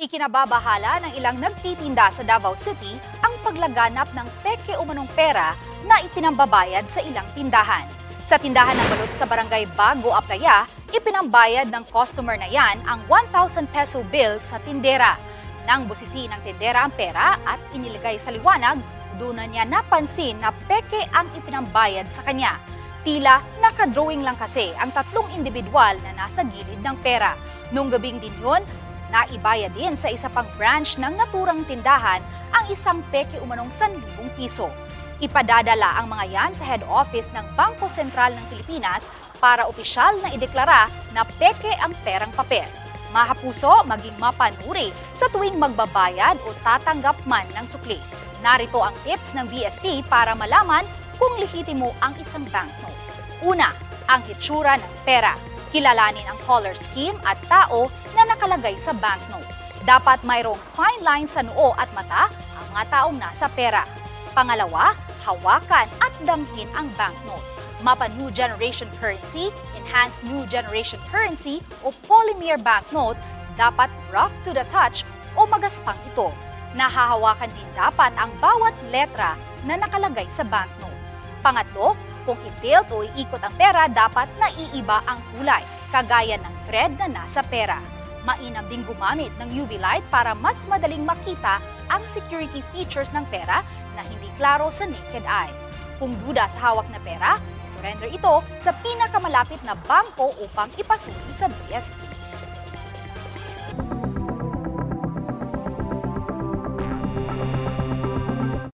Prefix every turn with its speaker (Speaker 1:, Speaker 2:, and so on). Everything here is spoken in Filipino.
Speaker 1: Ikinababahala ng ilang nagtitinda sa Davao City ang paglaganap ng peke umanong pera na ipinambabayad sa ilang tindahan. Sa tindahan ng balot sa barangay Bago, Aplaya, ipinambayad ng customer na yan ang 1,000 peso bill sa tindera. Nang busisi ng tindera ang pera at inilagay sa liwanag, doon na niya napansin na peke ang ipinambayad sa kanya. Tila nakadrawing lang kasi ang tatlong individual na nasa gilid ng pera. Noong gabing din yun, naibayad din sa isa pang branch ng naturang tindahan ang isang peke umanong 1,000 piso. Ipadadala ang mga yan sa head office ng Bangko Sentral ng Pilipinas para opisyal na ideklara na peke ang perang papel. Mahapuso maging mapanuri sa tuwing magbabayad o tatanggap man ng sukli. Narito ang tips ng BSP para malaman kung lehitimo ang isang banknote. Una, ang hitsura ng pera. Kilalanin ang color scheme at tao na nakalagay sa banknote. Dapat mayroong fine line sa noo at mata ang mga taong nasa pera. Pangalawa, hawakan at damhin ang banknote. Mapa New Generation Currency, Enhanced New Generation Currency o Polymer Banknote, dapat rough to the touch o magaspang ito. Nahahawakan din dapat ang bawat letra na nakalagay sa banknote. Pangatlo, kung itilt o iikot ang pera, dapat naiiba ang kulay, kagaya ng thread na nasa pera. Mainam ding gumamit ng UV light para mas madaling makita ang security features ng pera na hindi klaro sa naked eye. Kung duda sa hawak na pera, surrender ito sa pinakamalapit na bangko upang ipasuri sa BSP.